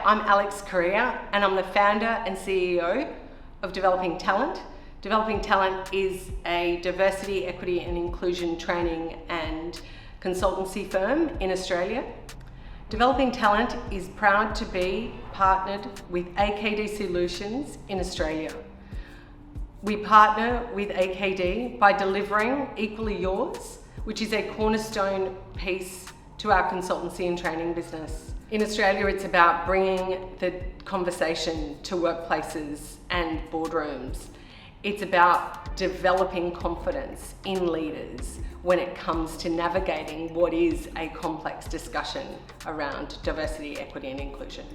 I'm Alex Correa and I'm the founder and CEO of Developing Talent. Developing Talent is a diversity, equity and inclusion training and consultancy firm in Australia. Developing Talent is proud to be partnered with AKD Solutions in Australia. We partner with AKD by delivering Equally Yours, which is a cornerstone piece to our consultancy and training business. In Australia, it's about bringing the conversation to workplaces and boardrooms. It's about developing confidence in leaders when it comes to navigating what is a complex discussion around diversity, equity and inclusion.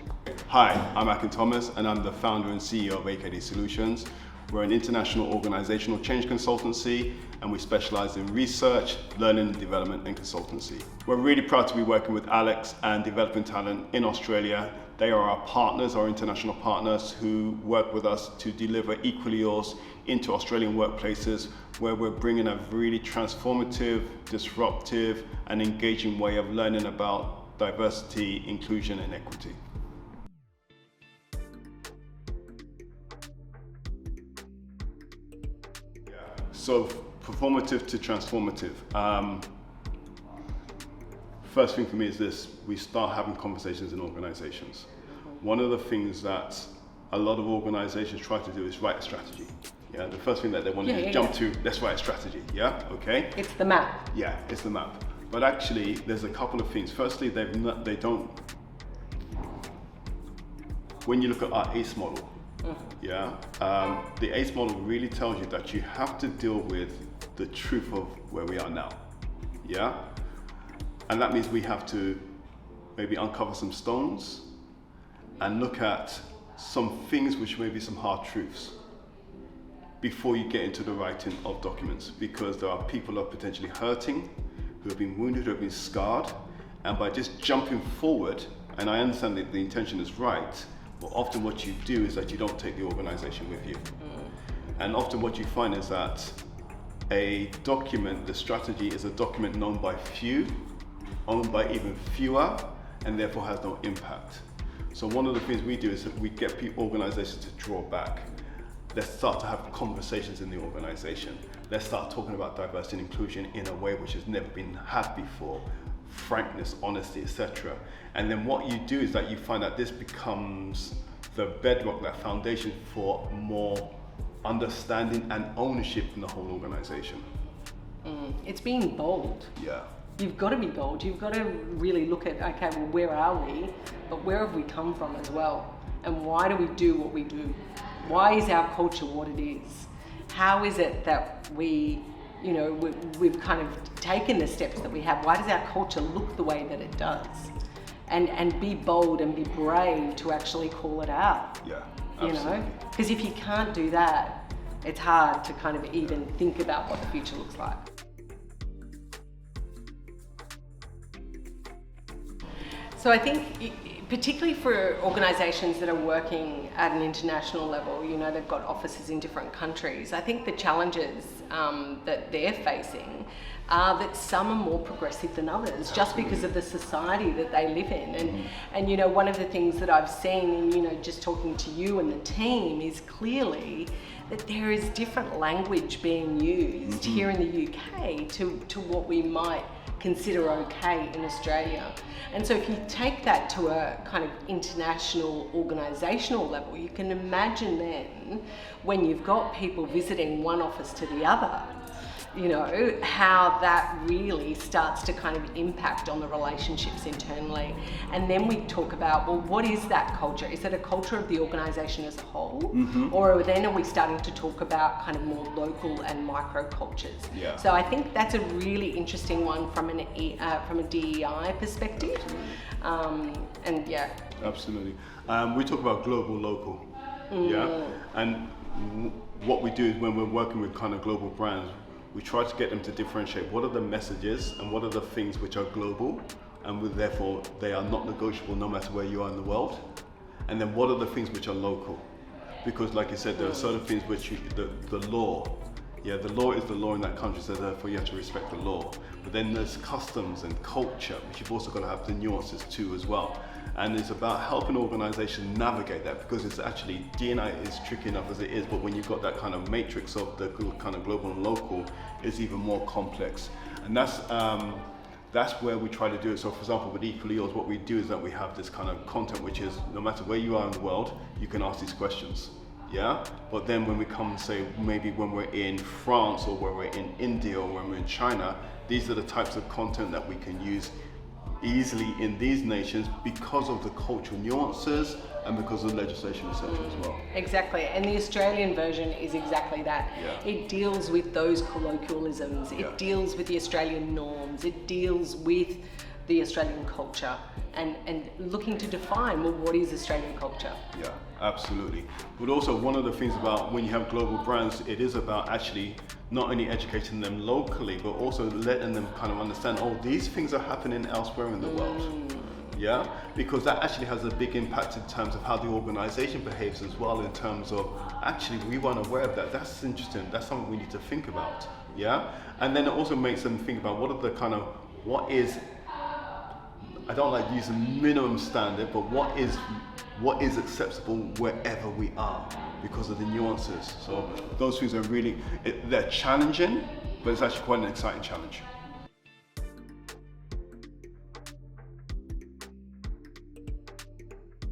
Hi, I'm Akin Thomas and I'm the founder and CEO of AKD Solutions. We're an international organizational change consultancy and we specialize in research, learning and development and consultancy. We're really proud to be working with Alex and Developing Talent in Australia. They are our partners, our international partners who work with us to deliver Equally Yours into Australian workplaces where we're bringing a really transformative, disruptive and engaging way of learning about diversity, inclusion and equity. So, performative to transformative. First thing for me is this, we start having conversations in organizations. One of the things that a lot of organizations try to do is write a strategy. Yeah, the first thing that they want to do is jump to, let's write a strategy, yeah, okay? It's the map. Yeah, it's the map. But actually, there's a couple of things. Firstly, they don't, when you look at our ACE model, yeah, the ACE model really tells you that you have to deal with the truth of where we are now, yeah? And that means we have to maybe uncover some stones and look at some things which may be some hard truths before you get into the writing of documents, because there are people who are potentially hurting, who have been wounded, who have been scarred, and by just jumping forward, and I understand that the intention is right, but often what you do is that you don't take the organization with you. And often what you find is that a document, the strategy is a document known by few, owned by even fewer, and therefore has no impact. So one of the things we do is that we get organizations to draw back. Let's start to have conversations in the organization. Let's start talking about diversity and inclusion in a way which has never been had before. Frankness, honesty, etc. And then what you do is that you find that this becomes the bedrock, that foundation for more understanding and ownership in the whole organization. It's being bold. Yeah. You've got to be bold. You've got to really look at, okay, well, where are we? But where have we come from as well? And why do we do what we do? Why is our culture what it is? How is it that we've kind of taken the steps that we have? Why does our culture look the way that it does? And be bold and be brave to actually call it out. Yeah, absolutely. Because if you can't do that, it's hard to kind of even think about what the future looks like. So I think, particularly for organisations that are working at an international level, they've got offices in different countries. I think the challenges that they're facing are that some are more progressive than others, just because of the society that they live in. And one of the things that I've seen in, just talking to you and the team is clearly that there is different language being used here in the UK to what we might consider okay in Australia. And so if you take that to a kind of international organisational level, you can imagine then when you've got people visiting one office to the other, how that really starts to kind of impact on the relationships internally. And then we talk about, well, what is that culture? Is it a culture of the organisation as a whole? Or then are we starting to talk about kind of more local and micro cultures? Yeah. So I think that's a really interesting one from a DEI perspective. And yeah. Absolutely. We talk about global, local. Yeah. And what we do is when we're working with kind of global brands, we try to get them to differentiate what are the messages and what are the things which are global and therefore they are not negotiable no matter where you are in the world. And then what are the things which are local? Because like you said, there are certain things which the law, the law is the law in that country, so therefore you have to respect the law. But then there's customs and culture, which you've also got to have the nuances too as well. And it's about helping organizations navigate that, because it's actually, D&I is tricky enough as it is, but when you've got that kind of matrix of the kind of global and local, it's even more complex. And that's where we try to do it. So for example, with Equally Yours, what we do is that we have this kind of content, which is no matter where you are in the world, you can ask these questions. Yeah, but then when we come and say, maybe when we're in France or when we're in India or when we're in China, these are the types of content that we can use easily in these nations because of the cultural nuances and because of legislation, etc. as well. Exactly, and the Australian version is exactly that. Yeah. It deals with those colloquialisms, it deals with the Australian norms, it deals with the Australian culture, and looking to define, well, what is Australian culture? Yeah, absolutely. But also one of the things about when you have global brands, it is about actually not only educating them locally, but also letting them kind of understand, oh, these things are happening elsewhere in the world. Yeah, because that actually has a big impact in terms of how the organization behaves as well, in terms of, actually, we weren't aware of that. That's interesting. That's something we need to think about. Yeah, and then it also makes them think about what is, I don't like using minimum standard, but what is acceptable wherever we are, because of the nuances. So those things are really, they're challenging, but it's actually quite an exciting challenge.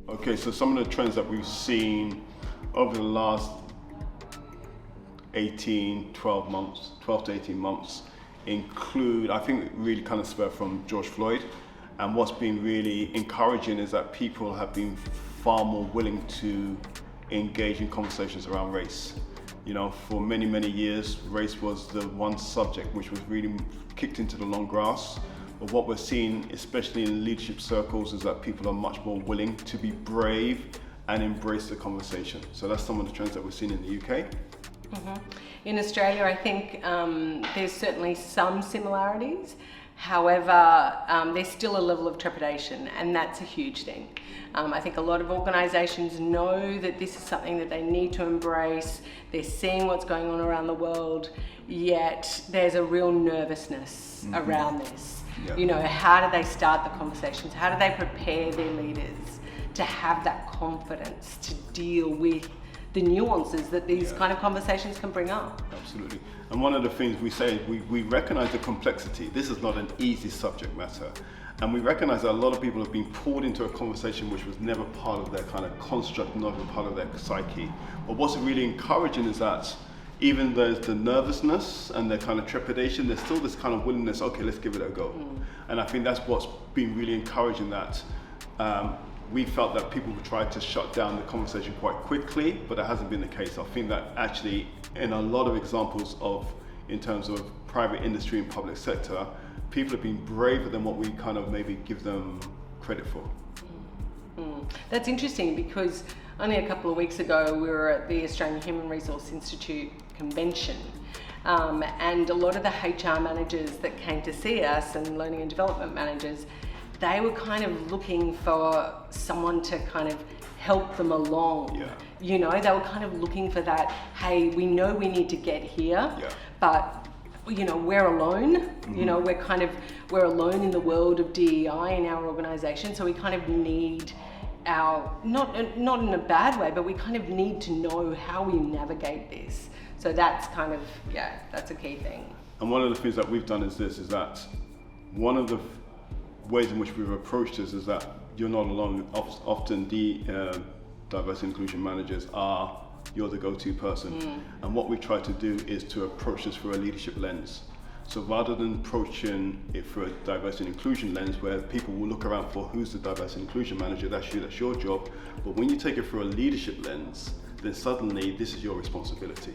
Okay, so some of the trends that we've seen over the last 12 to 18 months include, I think it really kind of spurred from George Floyd. And what's been really encouraging is that people have been far more willing to engage in conversations around race. You know, for many, many years, race was the one subject which was really kicked into the long grass. But what we're seeing, especially in leadership circles, is that people are much more willing to be brave and embrace the conversation. So that's some of the trends that we're seeing in the UK. Mm-hmm. In Australia, I think there's certainly some similarities. However, there's still a level of trepidation, and that's a huge thing. I think a lot of organisations know that this is something that they need to embrace. They're seeing what's going on around the world, yet there's a real nervousness around this. Yeah. You know, how do they start the conversations? How do they prepare their leaders to have that confidence to deal with the nuances that these kind of conversations can bring up? Absolutely. And one of the things we say, we recognize the complexity. This is not an easy subject matter. And we recognize that a lot of people have been pulled into a conversation which was never part of their kind of construct, never part of their psyche. But what's really encouraging is that even though there's the nervousness and the kind of trepidation, there's still this kind of willingness, okay, let's give it a go. And I think that's what's been really encouraging, that we felt that people would try to shut down the conversation quite quickly, but that hasn't been the case. I think that actually, in a lot of examples in terms of private industry and public sector, people have been braver than what we kind of maybe give them credit for. That's interesting, because only a couple of weeks ago we were at the Australian Human Resource Institute convention, and a lot of the HR managers that came to see us, and learning and development managers, they were kind of looking for someone to kind of help them along. Yeah. You know, they were kind of looking for that, hey, we know we need to get here, but you know, we're alone. You know, we're alone in the world of DEI in our organisation, so we kind of need our, not in a bad way, but we kind of need to know how we navigate this. So that's kind of, that's a key thing. And one of the things that we've done is that one of the ways in which we've approached this is that you're not alone. Often the diversity and inclusion managers you're the go-to person. And what we try to do is to approach this through a leadership lens. So rather than approaching it through a diversity and inclusion lens where people will look around for who's the diversity and inclusion manager, that's you, that's your job. But when you take it through a leadership lens, then suddenly this is your responsibility.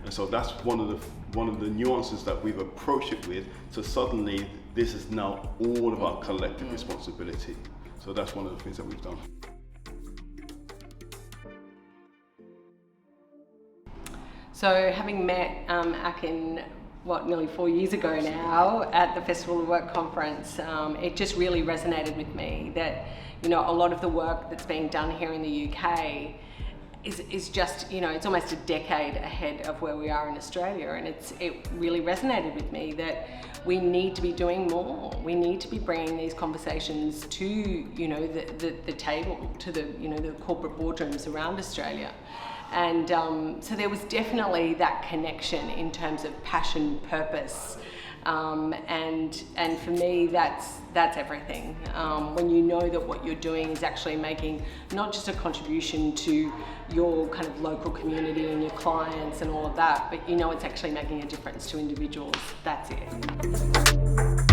And so that's one of the nuances that we've approached it with. So suddenly this is now all of our collective responsibility. So that's one of the things that we've done. So having met Akin, nearly 4 years ago now at the Festival of Work conference, it just really resonated with me that, you know, a lot of the work that's being done here in the UK, is just, you know, it's almost a decade ahead of where we are in Australia, and it really resonated with me that we need to be doing more. We need to be bringing these conversations to, you know, the table, to the, you know, the corporate boardrooms around Australia. And so there was definitely that connection in terms of passion, purpose, and for me that's everything. When you know that what you're doing is actually making not just a contribution to your kind of local community and your clients and all of that, but you know it's actually making a difference to individuals. That's it.